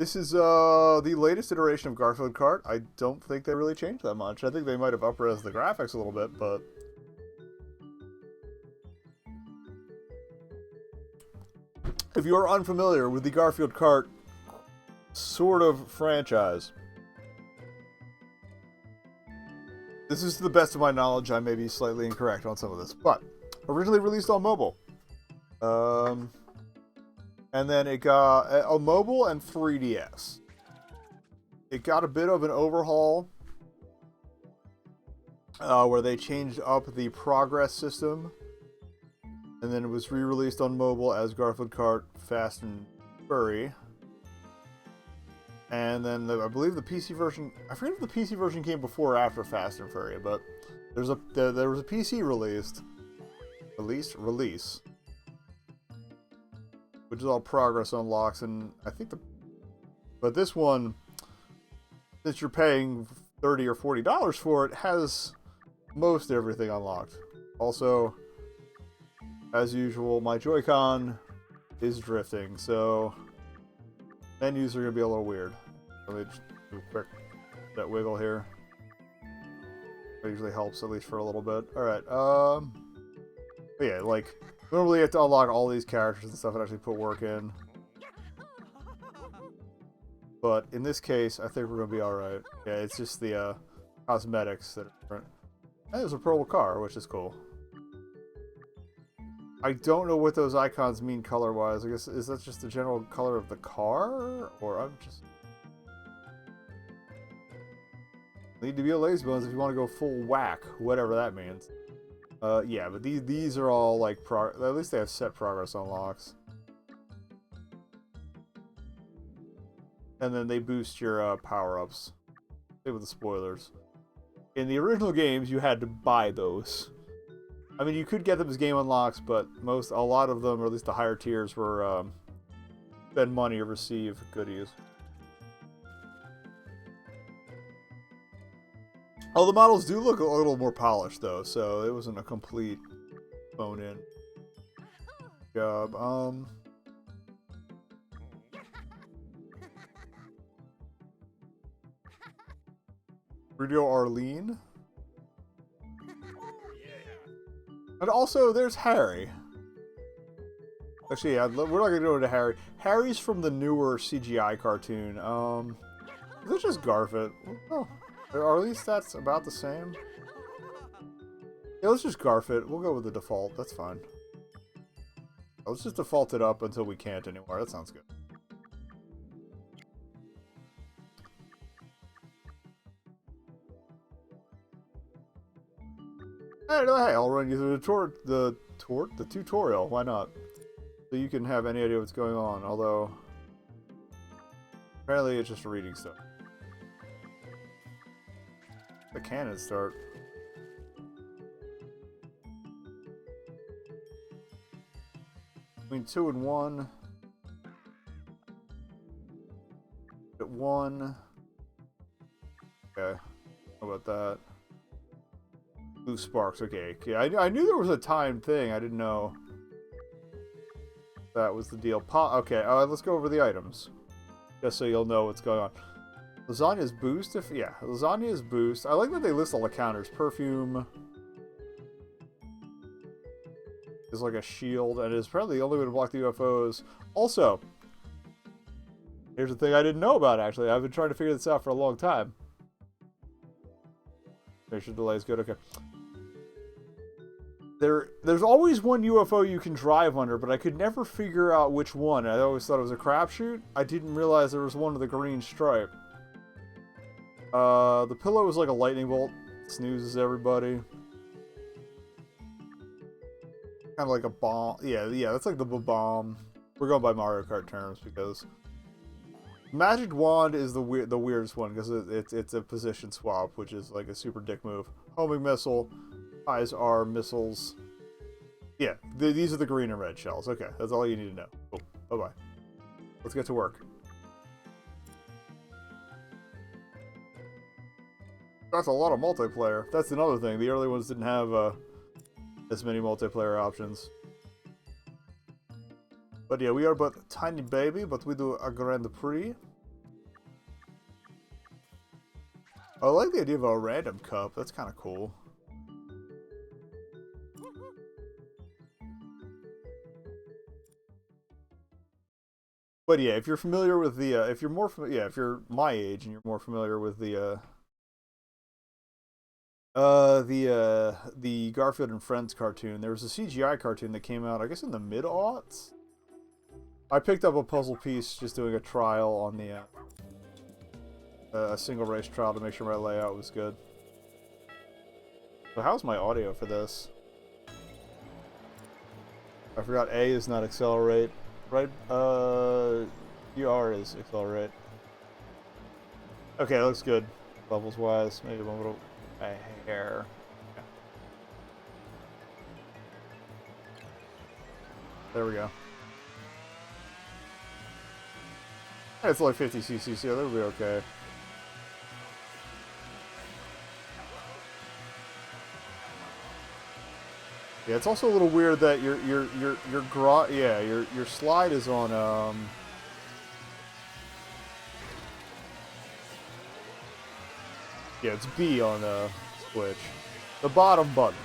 This is the latest iteration of Garfield Kart. I don't think they really changed that much. I think they might have up-res the graphics a little bit, but if you're unfamiliar with the Garfield Kart sort of franchise, this is to the best of my knowledge. I may be slightly incorrect on some of this, but originally released on mobile. And then it got a mobile and 3DS. It got a bit of an overhaul where they changed up the progress system. And then it was re-released on mobile as Garfield Kart Fast and Furry. And then I believe the PC version, I forget if the PC version came before or after Fast and Furry, but there was a PC release, which is all progress unlocks, and I think but this one, since you're paying $30 or $40 for it, has most everything unlocked. Also, as usual, my Joy-Con is drifting, so menus are going to be a little weird. Let me just do a quick that wiggle here. That usually helps, at least for a little bit. Alright, but yeah, like, normally you have to unlock all these characters and stuff and actually put work in. But in this case, I think we're going to be alright. Yeah, it's just the cosmetics that are different. And there's a purple car, which is cool. I don't know what those icons mean color-wise. I guess, is that just the general color of the car? Or I'm just... Need to be a lazy bones if you want to go full whack, whatever that means. Yeah, but these are all like at least they have set progress unlocks. And then they boost your power-ups. Same with the spoilers. In the original games, you had to buy those. I mean, you could get them as game unlocks, but a lot of them, or at least the higher tiers, were spend money or receive goodies. Oh, the models do look a little more polished, though, so it wasn't a complete phone-in job. Radio Arlene. And also, there's Harry. Actually, yeah, we're not going to go into Harry. Harry's from the newer CGI cartoon. Is it just Garfield? Oh. Are these stats about the same? Yeah, let's just Garf it. We'll go with the default. That's fine. Let's just default it up until we can't anymore. That sounds good. Hey, I'll run you through the tutorial. Why not? So you can have any idea what's going on. Although, apparently it's just reading stuff. The cannon start. Between 2 and 1. At 1. Okay. How about that? Blue sparks. Okay. Yeah, I knew there was a time thing. I didn't know that was the deal. Okay. Let's go over the items, just so you'll know what's going on. Lasagna's boost, lasagna's boost. I like that they list all the counters. Perfume is like a shield, and is probably the only way to block the UFOs. Also, here's the thing I didn't know about, actually. I've been trying to figure this out for a long time. Make sure delay is good, okay. There's always one UFO you can drive under, but I could never figure out which one. I always thought it was a crapshoot. I didn't realize there was one with a green stripe. The pillow is like a lightning bolt. Snoozes everybody. Kind of like a bomb. Yeah, that's like the bomb. We're going by Mario Kart terms because Magic Wand is the weirdest one because it's a position swap, which is like a super dick move. Homing missile. Eyes are missiles. Yeah, these are the green and red shells. Okay, that's all you need to know. Cool. Bye-bye. Let's get to work. That's a lot of multiplayer. That's another thing. The early ones didn't have as many multiplayer options. But yeah, we are but a tiny baby, but we do a Grand Prix. I like the idea of a random cup. That's kind of cool. But yeah, if you're familiar with the, if you're more, if you're my age and you're more familiar with the Garfield and Friends cartoon, there was a CGI cartoon that came out, I guess, in the mid-aughts. I picked up a puzzle piece just doing a trial on the a single race trial to make sure my layout was good. So how's my audio for this? I forgot A is not accelerate. Right, UR is accelerate. Okay, that looks good. Levels wise, maybe a little hair. Yeah. There we go. It's only 50 cc, so that'll be okay. Yeah, it's also a little weird that your slide is on yeah, it's B on Switch. The bottom button.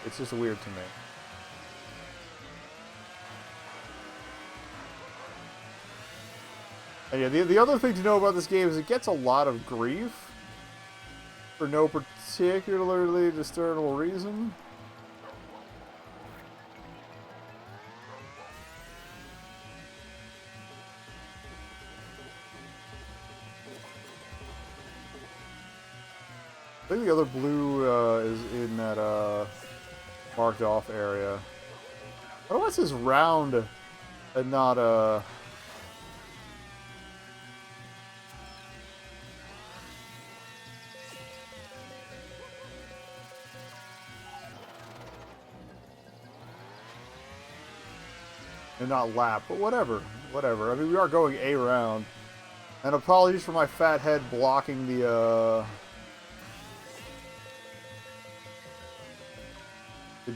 It's just weird to me. And yeah, the other thing to know about this game is it gets a lot of grief for no particularly discernible reason. I think the other blue is in that marked off area. Otherwise, it's round and not and not lap, but whatever. I mean, we are going a round. And apologies for my fat head blocking the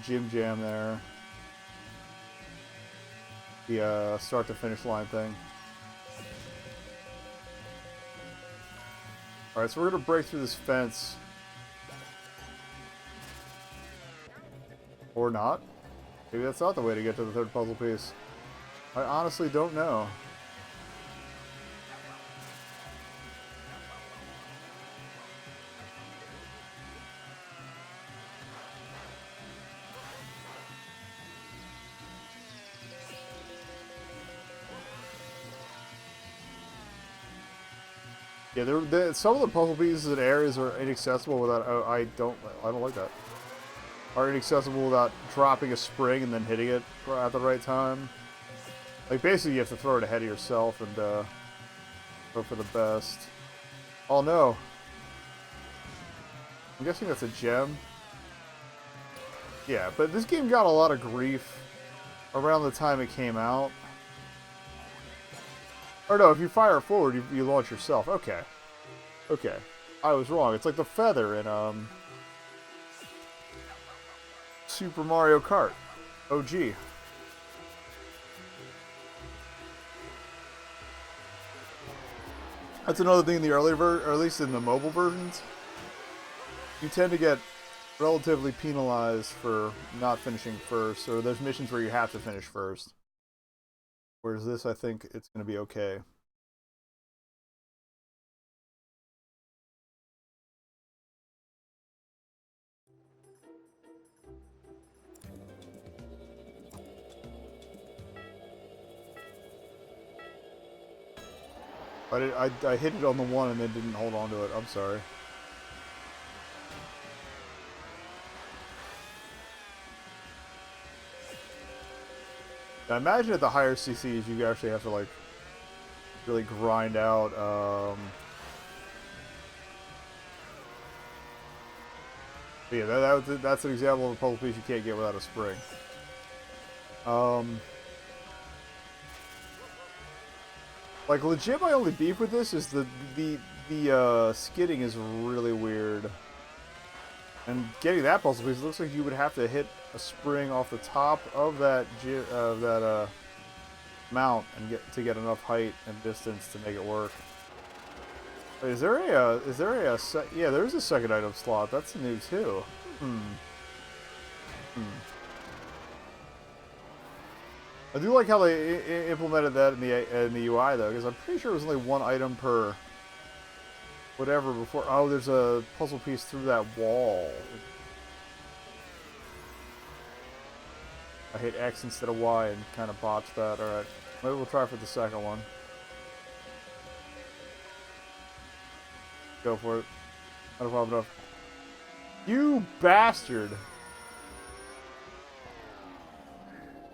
Jim Jam there. The start to finish line thing. Alright, so we're gonna break through this fence. Or not. Maybe that's not the way to get to the third puzzle piece. I honestly don't know. Yeah, some of the puzzle pieces and areas are inaccessible without. Oh, I don't like that. Are inaccessible without dropping a spring and then hitting it at the right time. Like basically, you have to throw it ahead of yourself and hope for the best. Oh no! I'm guessing that's a gem. Yeah, but this game got a lot of grief around the time it came out. Or no, if you fire it forward, you launch yourself. Okay. Okay. I was wrong. It's like the feather in Super Mario Kart. OG. That's another thing in the early or at least in the mobile versions. You tend to get relatively penalized for not finishing first, or there's missions where you have to finish first. Whereas this, I think it's going to be okay. I hit it on the one and then didn't hold on to it. I'm sorry. Now imagine at the higher CCs you actually have to like really grind out yeah, that's an example of a puzzle piece you can't get without a spring. Like legit, my only beef with this is the skidding is really weird. And getting that puzzle piece, it looks like you would have to hit a spring off the top of that mount and get enough height and distance to make it work. Wait, yeah, there's a second item slot. That's new too. Hmm. I do like how they implemented that in the UI though, because I'm pretty sure it was only one item per whatever before. Oh, there's a puzzle piece through that wall. I hit X instead of Y and kind of botched that. Alright, maybe we'll try for the second one. Go for it. Not a problem enough. You bastard!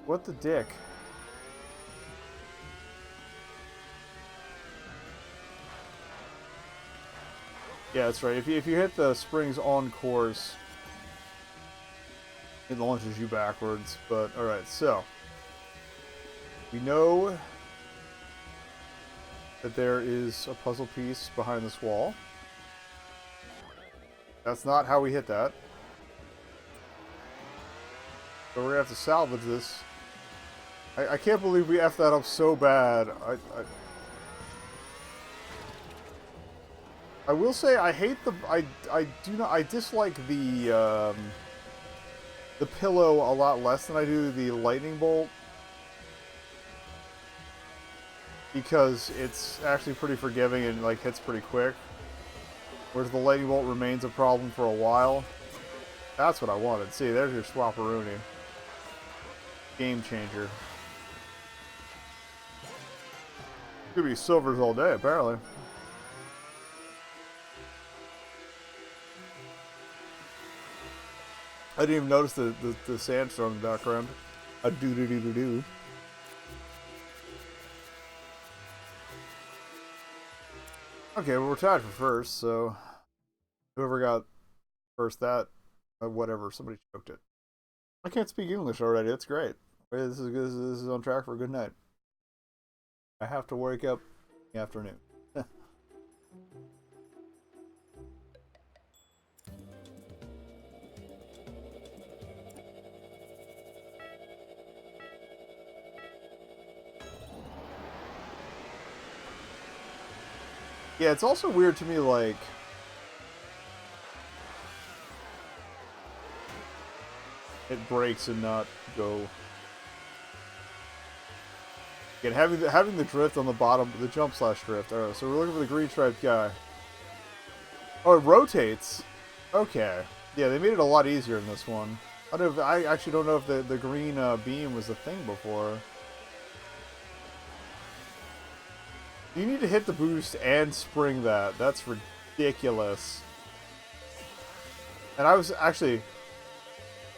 What the dick? Yeah, that's right. If you hit the springs on course, it launches you backwards. But alright, so we know that there is a puzzle piece behind this wall. That's not how we hit that. So we're gonna have to salvage this. I can't believe we effed that up so bad. I will say I hate the I dislike the pillow a lot less than I do the lightning bolt, because it's actually pretty forgiving and like hits pretty quick, whereas the lightning bolt remains a problem for a while. That's what I wanted. See, there's your swapperoonie. Game changer. Could be silvers all day, apparently. I didn't even notice the sandstorm in the background. A doo-doo-doo-doo-doo. Okay, well, we're tied for first, so whoever got first that, whatever, somebody choked it. I can't speak English already, that's great. This is on track for a good night. I have to wake up in the afternoon. Yeah, it's also weird to me, like, it breaks and not go. Again, having the drift on the bottom, the jump slash drift. Alright, so we're looking for the green striped guy. Oh, it rotates. Okay. Yeah, they made it a lot easier in this one. I actually don't know if the green beam was a thing before. You need to hit the boost and spring that. That's ridiculous. And I was actually,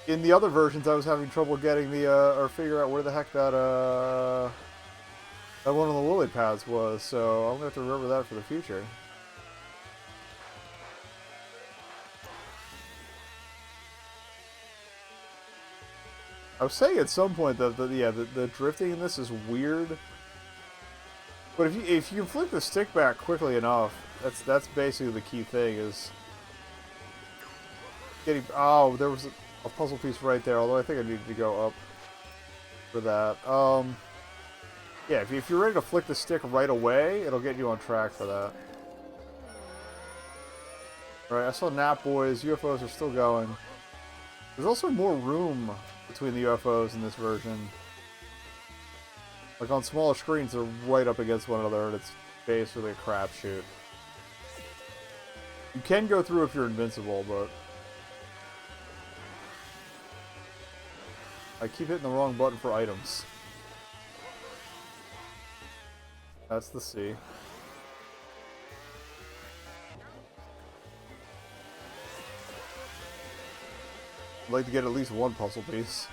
in the other versions, I was having trouble getting the, or figure out where the heck that one of the lily pads was, so I'm going to have to remember that for the future. I was saying at some point that the drifting in this is weird. But if you can flip the stick back quickly enough, that's basically the key thing, is getting. Oh, there was a puzzle piece right there. Although I think I needed to go up for that. Yeah, if you're ready to flick the stick right away, it'll get you on track for that. Alright, I saw Nap Boys. UFOs are still going. There's also more room between the UFOs in this version. Like on smaller screens, they're right up against one another, and it's basically a crapshoot. You can go through if you're invincible, but I keep hitting the wrong button for items. That's the C. I'd like to get at least one puzzle piece.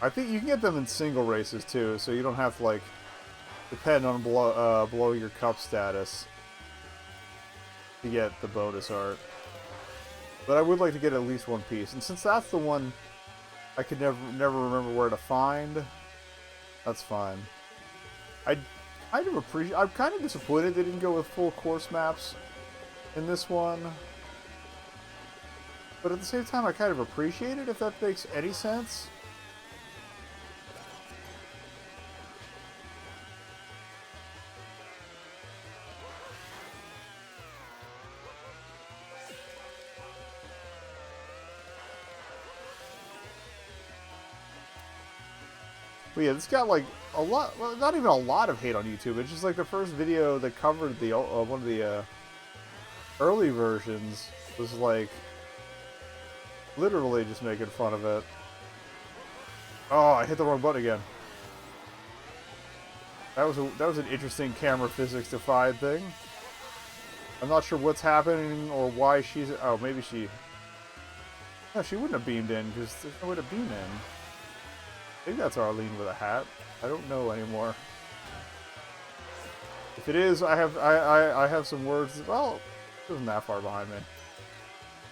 I think you can get them in single races too, so you don't have to like depend on blowing your cup status to get the bonus art. But I would like to get at least one piece, and since that's the one I could never remember where to find, that's fine. I'm kind of disappointed they didn't go with full course maps in this one. But at the same time, I kind of appreciate it, if that makes any sense. But yeah, it's got like a lot, well, not even a lot of hate on YouTube. It's just like the first video that covered the one of the early versions was like literally just making fun of it. Oh, I hit the wrong button again. That was an interesting camera physics defied thing. I'm not sure what's happening or why she's. Oh, maybe she. No, she wouldn't have beamed in because there's no way to beam in. I think that's Arlene with a hat. I don't know anymore. If it is, I have some words. Well, it wasn't that far behind me,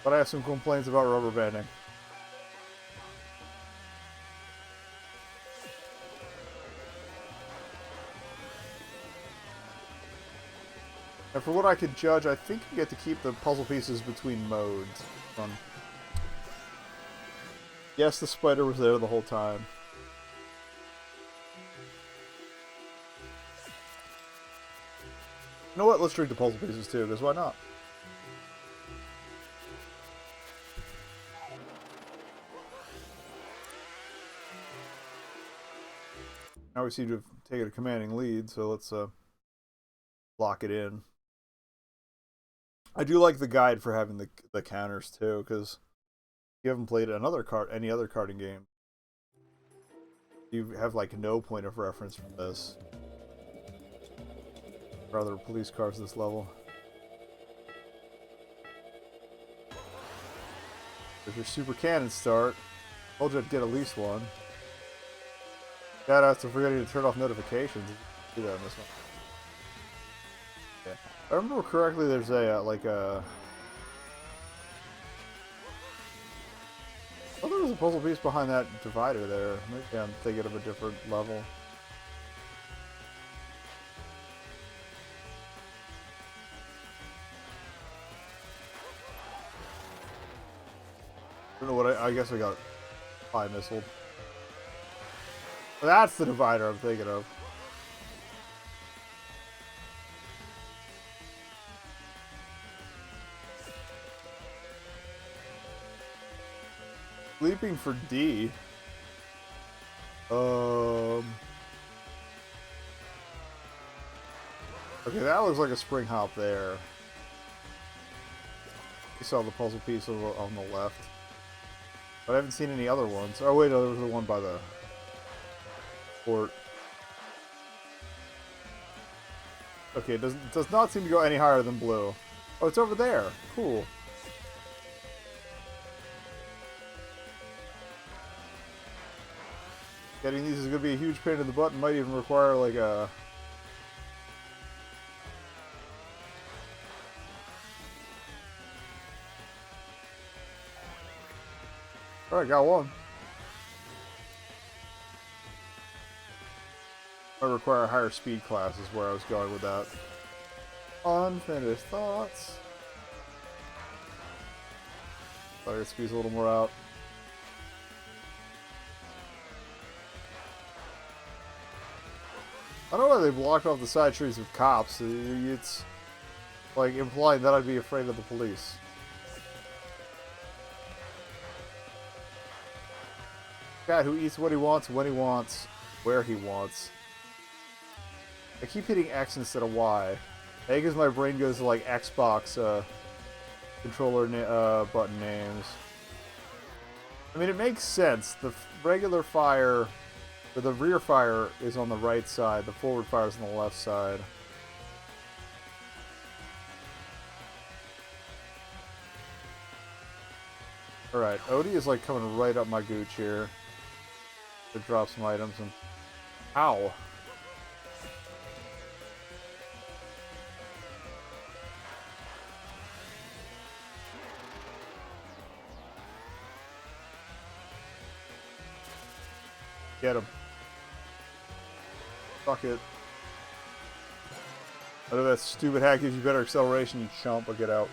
but I have some complaints about rubber banding. And for what I could judge, I think you get to keep the puzzle pieces between modes. Yes, the spider was there the whole time. You know what? Let's drink the puzzle pieces too, because why not? Now we seem to have taken a commanding lead, so let's lock it in. I do like the guide for having the counters too, because you haven't played any other karting game, you have like no point of reference from this. Or other police cars this level. There's your super cannon start. Told you I'd get at least one. Shout out to forgetting to turn off notifications. Do that in this one. Yeah. If I remember correctly, there's a like a. Oh, there was a puzzle piece behind that divider there. Maybe I'm thinking of a different level. I don't know what I guess I got pie missiled. That's the divider I'm thinking of. Sleeping for D. Okay, that looks like a spring hop there. You saw the puzzle piece on the left. But I haven't seen any other ones. Oh wait, no, there was the one by the port. Okay, it does not seem to go any higher than blue. Oh, it's over there. Cool. Getting these is going to be a huge pain in the butt and might even require like a... Alright, got one. Might require a higher speed class is where I was going with that. Unfinished thoughts. Thought I could squeeze a little more out. I don't know why they blocked off the side streets with cops. It's like implying that I'd be afraid of the police. Guy who eats what he wants, when he wants, where he wants. I keep hitting X instead of Y. I think as my brain goes to like Xbox controller button names. I mean, it makes sense. The regular fire, or the rear fire is on the right side. The forward fire is on the left side. Alright, Odie is like coming right up my gooch here. To drop some items and... Ow! Get him. Fuck it. I know that stupid hack gives you better acceleration, you chump, but get out.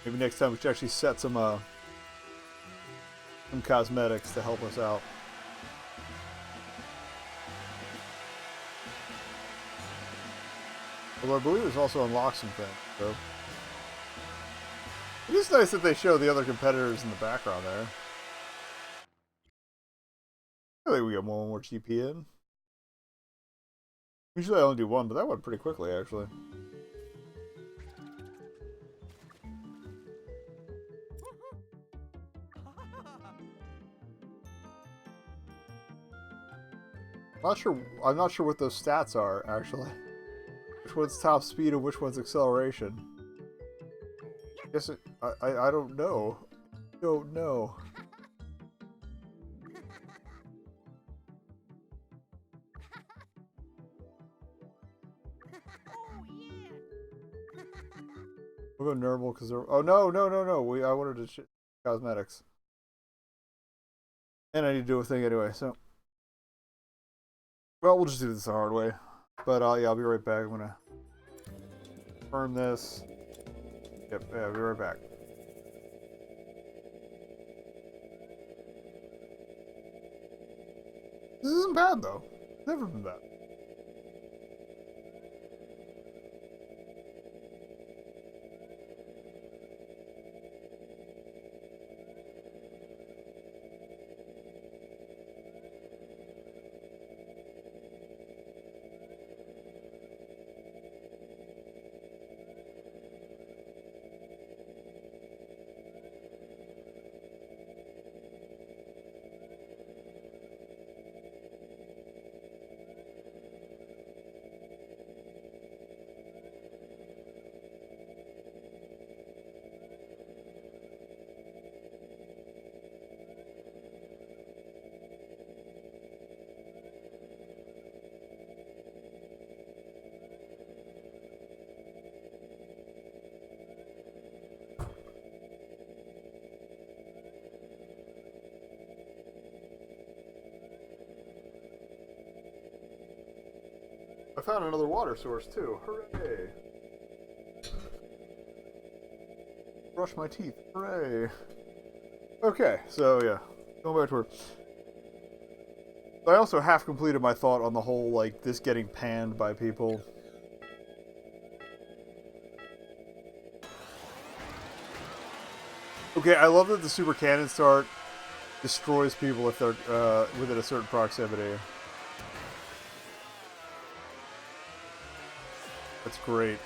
Maybe next time we should actually set some cosmetics to help us out. Although I believe it's also unlocked some things, so... It is nice that they show the other competitors in the background there. I think we got one more GP in. Usually I only do one, but that went pretty quickly, actually. I'm not sure what those stats are, actually. Which one's top speed and which one's acceleration? I don't know. Don't know. We'll go normal because they're. Oh no! I wanted to cosmetics, and I need to do a thing anyway. So, well, we'll just do this the hard way. But yeah, I'll be right back. I'm gonna confirm this. Yep, yeah, I'll be right back. This isn't bad though. It's never been bad. I found another water source too. Hooray! Brush my teeth. Hooray! Okay, so yeah, going back to work. I also half completed my thought on the whole, like, this getting panned by people. Okay, I love that the super cannon start destroys people if they're within a certain proximity. That's great.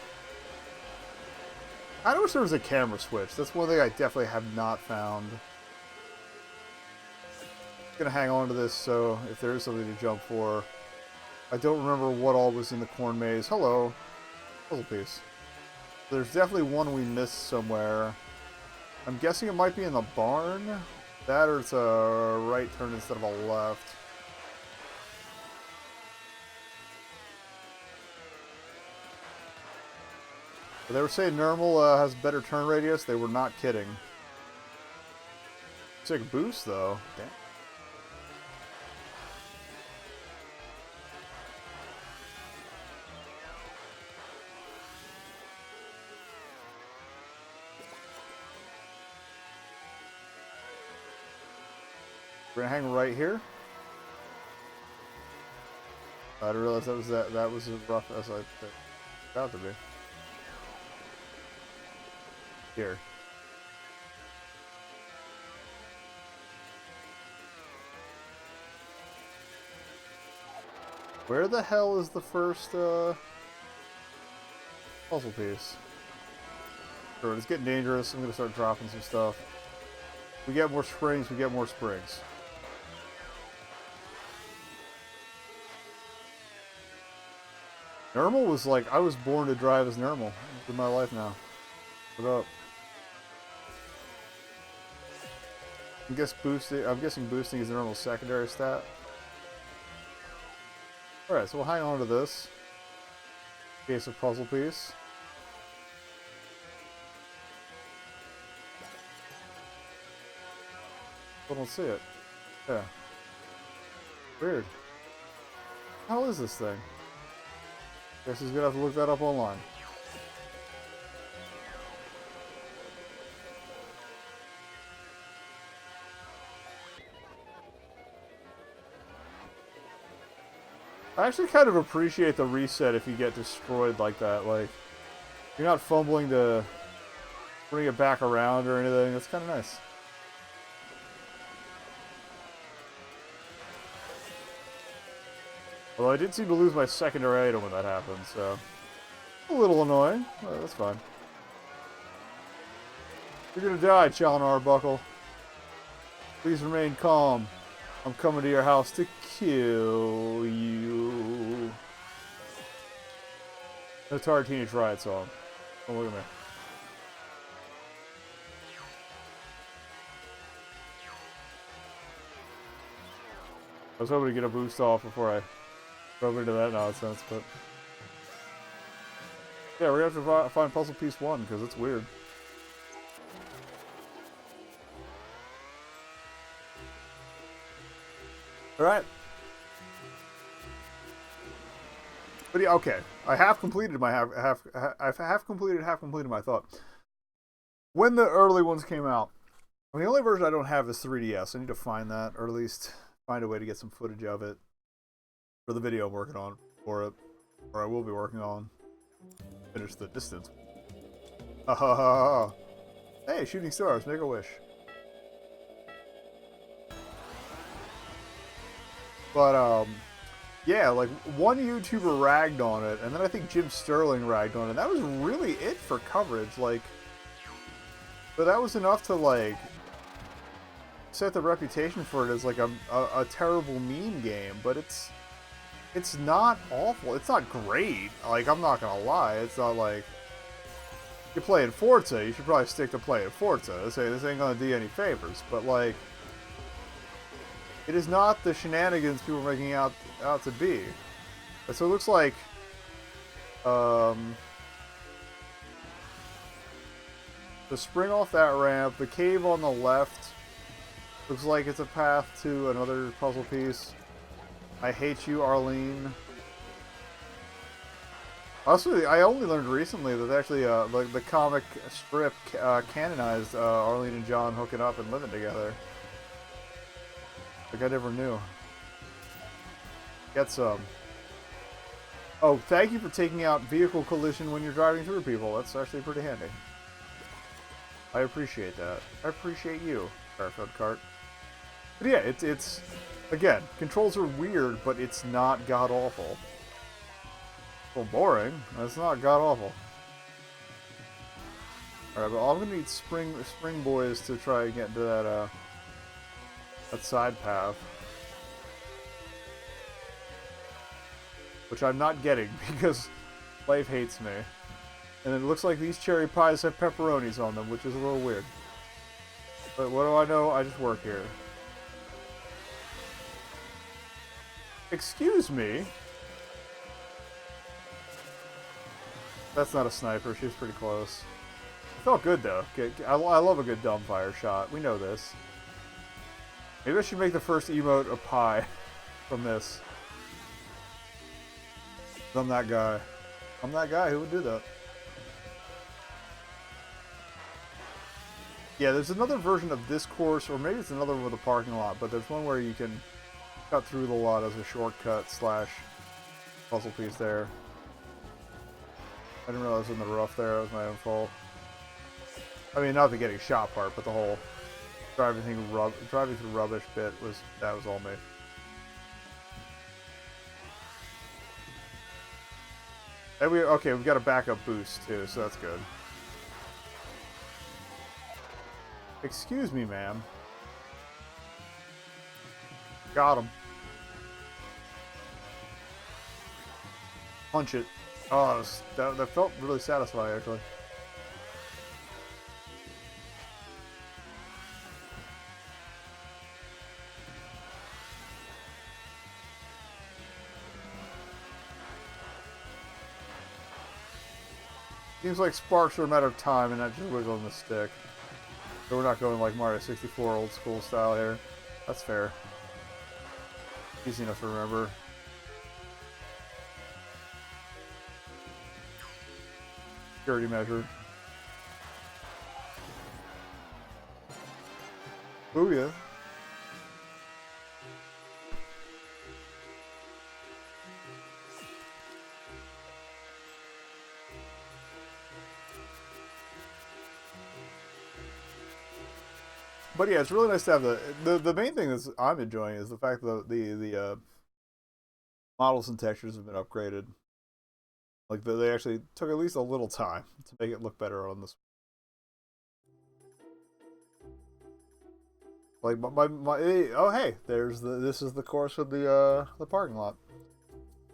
I wish there was a camera switch. That's one thing I definitely have not found. I'm gonna hang on to this so if there is something to jump for. I don't remember what all was in the corn maze. Hello. Puzzle piece. There's definitely one we missed somewhere. I'm guessing it might be in the barn. That or it's a right turn instead of a left. But they were saying normal has better turn radius. They were not kidding. Sick boost though. Damn. We're gonna hang right here. I didn't realize that was as rough as I thought to be. Here. Where the hell is the first puzzle piece? Sure, it's getting dangerous. I'm gonna start dropping some stuff. We get more springs, we get more springs. Normal was like, I was born to drive as normal. It's in my life now. What up? I'm guessing boosting is the normal secondary stat. Alright, so we'll hang on to this. Case of puzzle piece. I don't see it. Yeah. Weird. How is this thing? Guess he's gonna have to look that up online. I actually kind of appreciate the reset if you get destroyed like that. Like, you're not fumbling to bring it back around or anything. It's kind of nice. Although I did seem to lose my secondary item when that happened, so a little annoying. But that's fine. You're gonna die, Challen Arbuckle. Please remain calm. I'm coming to your house to kill you. The Atari Teenage Riot song. Oh, look at me. I was hoping to get a boost off before I drove into that nonsense, but... yeah, we're gonna have to find puzzle piece 1, because it's weird. Alright. But yeah, okay. I have completed my half completed my thought. When the early ones came out, I mean, the only version I don't have is 3DS. I need to find that, or at least find a way to get some footage of it for the video I'm working on for it, or I will be working on. Finish the distance. Ha ha ha! Hey, shooting stars, make a wish. But yeah, like one YouTuber ragged on it, and then I think Jim Sterling ragged on it. That was really it for coverage. Like, but that was enough to like set the reputation for it as like a terrible meme game. But it's not awful. It's not great. Like, I'm not gonna lie. It's not like you're playing Forza. You should probably stick to playing Forza. This ain't gonna do you any favors. But like, it is not the shenanigans people are making out to be. So it looks like the spring off that ramp, the cave on the left looks like it's a path to another puzzle piece. I hate you, Arlene. Also, I only learned recently that actually the comic strip canonized Arlene and John hooking up and living together. Like, I never knew. Get some. Oh, thank you for taking out vehicle collision when you're driving through people. That's actually pretty handy. I appreciate that. I appreciate you, Garfield Kart. But yeah, it's again, controls are weird, but it's not god-awful. Well, boring. It's not god-awful. Alright, but I'm gonna need Spring Boys to try and get into that side path. Which I'm not getting because life hates me. And it looks like these cherry pies have pepperonis on them, which is a little weird. But what do I know? I just work here. Excuse me? That's not a sniper. She was pretty close. It felt good, though. I love a good dumbfire shot. We know this. Maybe I should make the first emote a pie from this. I'm that guy. I'm that guy who would do that. Yeah, there's another version of this course, or maybe it's another one with a parking lot, but there's one where you can cut through the lot as a shortcut slash puzzle piece there. I didn't realize it was in the rough there. That was my own fault. I mean, not the getting shot part, but the whole driving through rubbish bit was all me. And we've got a backup boost too, so that's good. Excuse me, ma'am. Got him. Punch it. Oh, that felt really satisfying, actually. Seems like sparks are a matter of time and not just wiggling the stick. So we're not going like Mario 64 old school style here. That's fair. Easy enough to remember. Security measure. Booyah. But yeah, it's really nice to have the main thing that I'm enjoying is the fact that the models and textures have been upgraded. Like they actually took at least a little time to make it look better on this. Like oh hey, this is the course with the parking lot.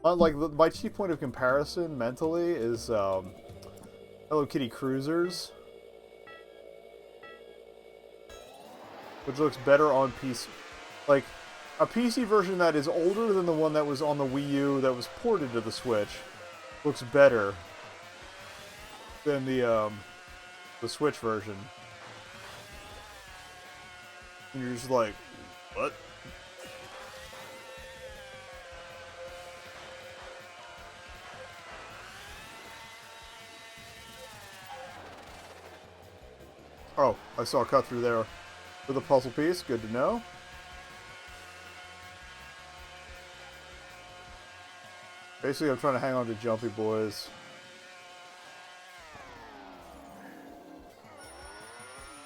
Like my chief point of comparison mentally is Hello Kitty Cruisers, which looks better on PC. Like a PC version that is older than the one that was on the Wii U that was ported to the Switch looks better than the Switch version. And you're just like, what? Oh, I saw a cut through there with a puzzle piece. Good to know. Basically, I'm trying to hang on to Jumpy Boys.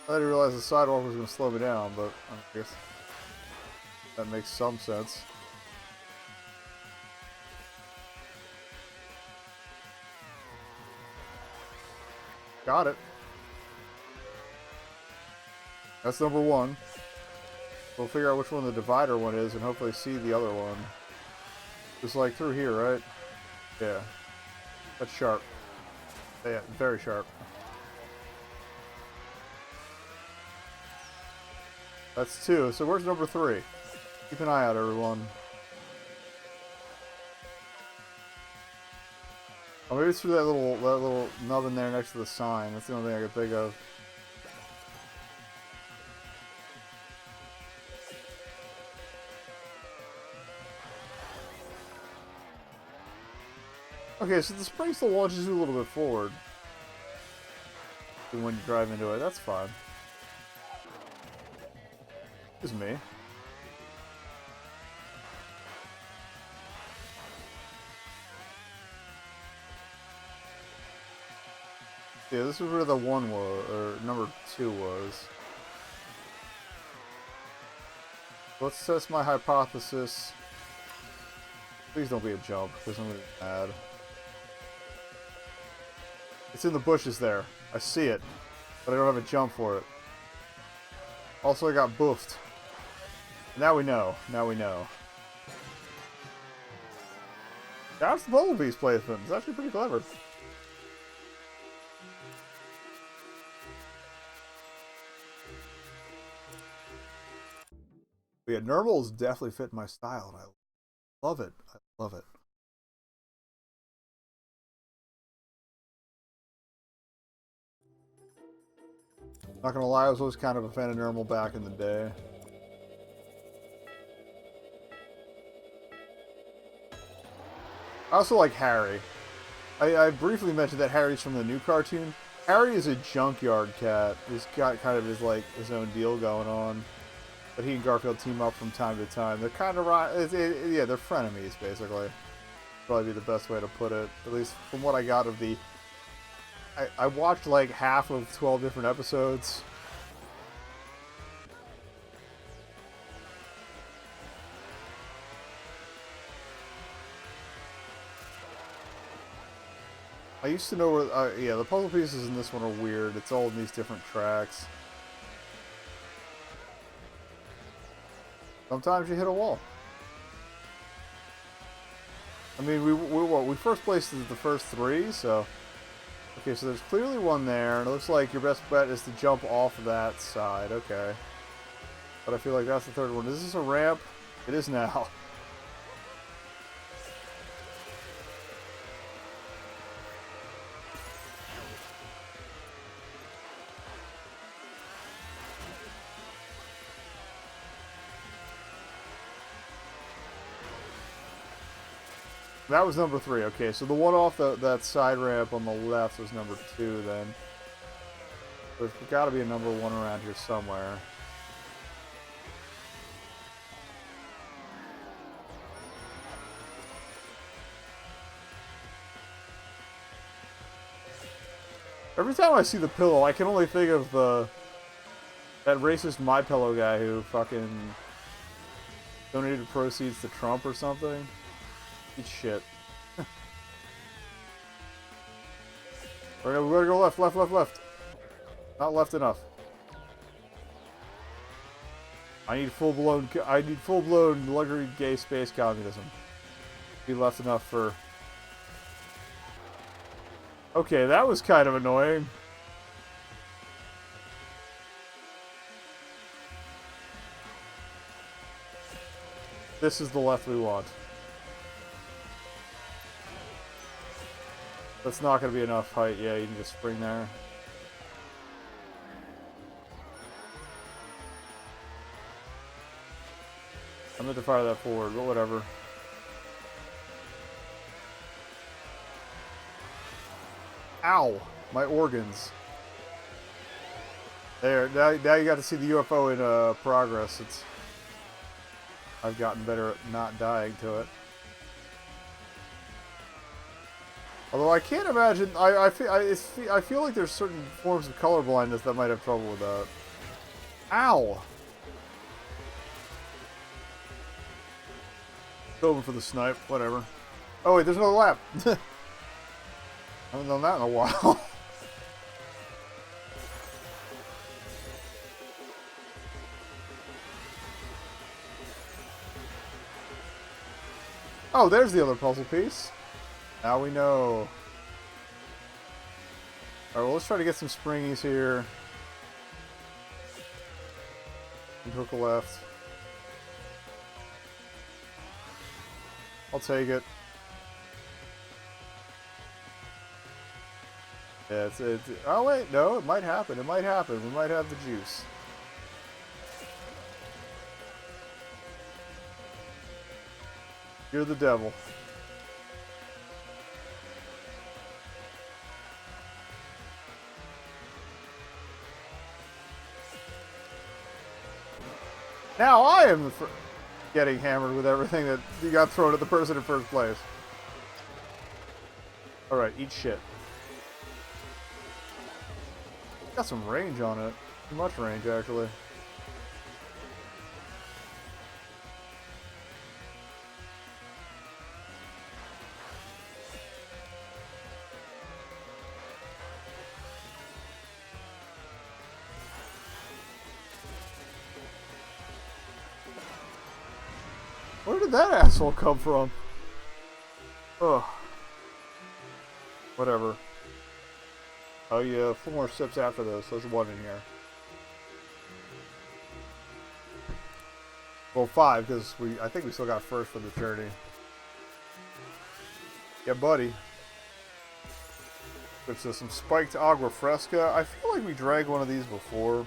I didn't realize the sidewalk was going to slow me down, but I guess that makes some sense. Got it. That's number one. We'll figure out which one the divider one is and hopefully see the other one. Just like through here, right? Yeah. That's sharp. Yeah, very sharp. That's two. So where's number three? Keep an eye out, everyone. Oh, maybe it's through that little nub in there next to the sign. That's the only thing I could think of. Okay, so the spring still launches you a little bit forward when you drive into it. That's fine. It's me. Yeah, this is where the one was, or number two was. Let's test my hypothesis. Please don't be a jump, because I'm going to be mad. It's in the bushes there. I see it, but I don't have a jump for it. Also, I got boofed. Now we know. Now we know. That's the Bumblebee's placement. It's actually pretty clever. But yeah, Nurmals definitely fit my style, and I love it. I love it. Not gonna lie, I was always kind of a fan of Nurmal back in the day. I also like Harry. I briefly mentioned that Harry's from the new cartoon. Harry is a junkyard cat. He's got kind of his own deal going on. But he and Garfield team up from time to time. They're kind of yeah, they're frenemies basically. Probably be the best way to put it. At least from what I got of the. I watched like half of 12 different episodes. I used to know where, yeah, the puzzle pieces in this one are weird. It's all in these different tracks. Sometimes you hit a wall. I mean, we first placed the first three, so... Okay, so there's clearly one there, and it looks like your best bet is to jump off that side. Okay. But I feel like that's the third one. Is this a ramp? It is now. That was number three. Okay, so the one off that side ramp on the left was number two then. There's got to be a number one around here somewhere. Every time I see the pillow, I can only think of the That racist My Pillow guy who fucking donated proceeds to Trump or something. Eat shit. We gotta go left, left, left, left. Not left enough. I need full-blown luxury gay space communism. Be left enough for... Okay, that was kind of annoying. This is the left we want. That's not going to be enough height. Yeah, you can just spring there. I meant to fire that forward, but whatever. Ow! My organs. There, now you got to see the UFO in progress. I've gotten better at not dying to it. Although I can't imagine, I feel like there's certain forms of color blindness that might have trouble with that. Ow! Going for the snipe, whatever. Oh wait, there's another lap. I haven't done that in a while. Oh, there's the other puzzle piece. Now we know. Alright, well, let's try to get some springies here. And hook a left. I'll take it. Yeah, oh wait, no, it might happen. It might happen. We might have the juice. You're the devil. Now I am getting hammered with everything that you got thrown at the person in first place. Alright, eat shit. Got some range on it. Too much range, actually. Where did that asshole come from? Ugh. Whatever. Oh yeah, 4 more sips after this. There's one in here. Well, 5, because I think we still got first for the journey. Yeah, buddy. It's some spiked agua fresca. I feel like we drank one of these before.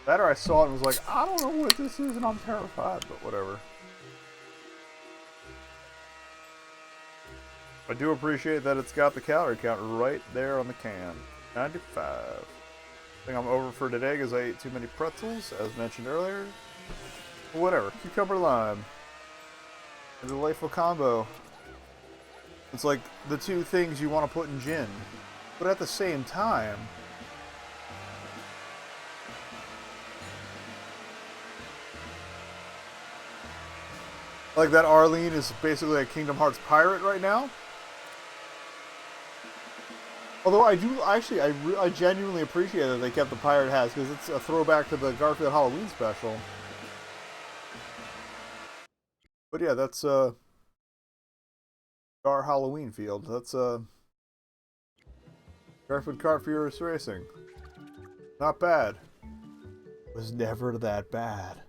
That or I saw it and was like, I don't know what this is and I'm terrified, but whatever. I do appreciate that it's got the calorie count right there on the can. 95. I think I'm over for today because I ate too many pretzels, as mentioned earlier. But whatever. Cucumber lime. A delightful combo. It's like the two things you want to put in gin. But at the same time... Like that Arlene is basically a Kingdom Hearts pirate right now. Although I genuinely appreciate that they kept the pirate hats because it's a throwback to the Garfield Halloween special. But yeah, that's Gar Halloween Field. That's Garfield Kart Furious Racing. Not bad. Was never that bad.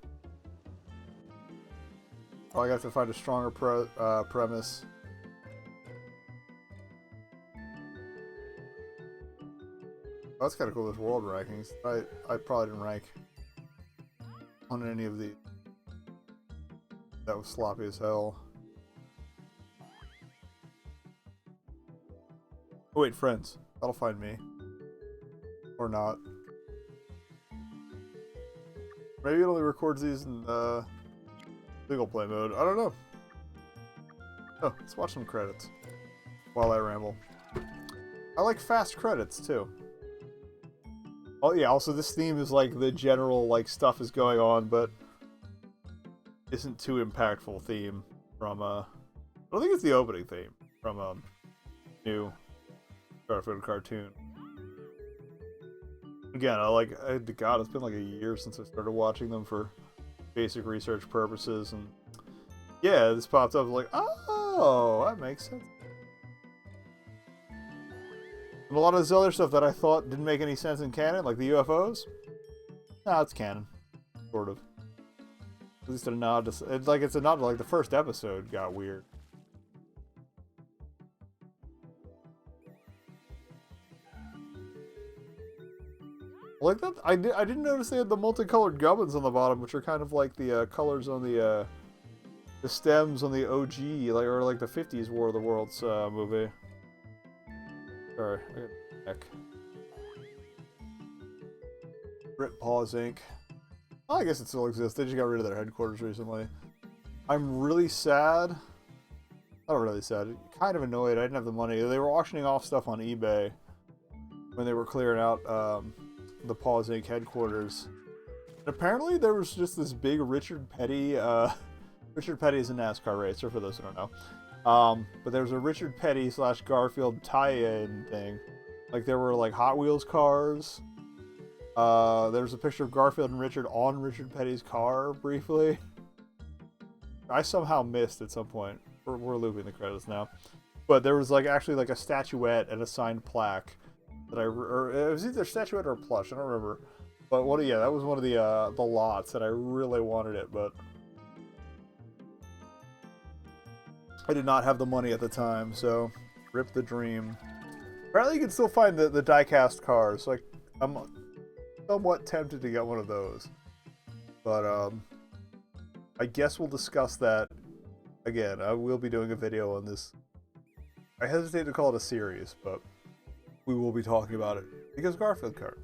Oh, I got to find a stronger premise. Oh, that's kind of cool, those world rankings. I probably didn't rank on any of these. That was sloppy as hell. Oh wait, friends. That'll find me. Or not. Maybe it only records these in single play mode. I don't know. Oh, let's watch some credits while I ramble. I like fast credits too. Oh yeah, also this theme is like the general like stuff is going on, but isn't too impactful theme from I don't think it's the opening theme from new Garfield cartoon. Again, God, it's been like a year since I started watching them for basic research purposes, and yeah, this popped up like, oh, that makes sense. And a lot of this other stuff that I thought didn't make any sense in canon, like the UFOs, nah, it's canon, sort of. At least a nod to, it's a nod to like the first episode got weird. Like that, I didn't notice they had the multicolored gubbins on the bottom, which are kind of like the colors on the stems on the OG, like or like the '50s War of the Worlds movie. Sorry, I got neck. Brit Paws Inc. Well, I guess it still exists. They just got rid of their headquarters recently. I'm really sad. Not really sad. Kind of annoyed. I didn't have the money. They were auctioning off stuff on eBay when they were clearing out the Paws Inc. headquarters. And apparently there was just this big Richard Petty. Richard Petty is a NASCAR racer, for those who don't know. But there was a Richard Petty / Garfield tie-in thing. Like there were like Hot Wheels cars. There's a picture of Garfield and Richard on Richard Petty's car briefly. I somehow missed at some point. We're looping the credits now. But there was like actually like a statuette and a signed plaque that or it was either statuette or plush. I don't remember. But yeah, that was one of the lots that I really wanted it, but I did not have the money at the time, so rip the dream. Apparently you can still find the die-cast cars. Like I'm somewhat tempted to get one of those. But I guess we'll discuss that again. I will be doing a video on this. I hesitate to call it a series, but we will be talking about it because Garfield Kart.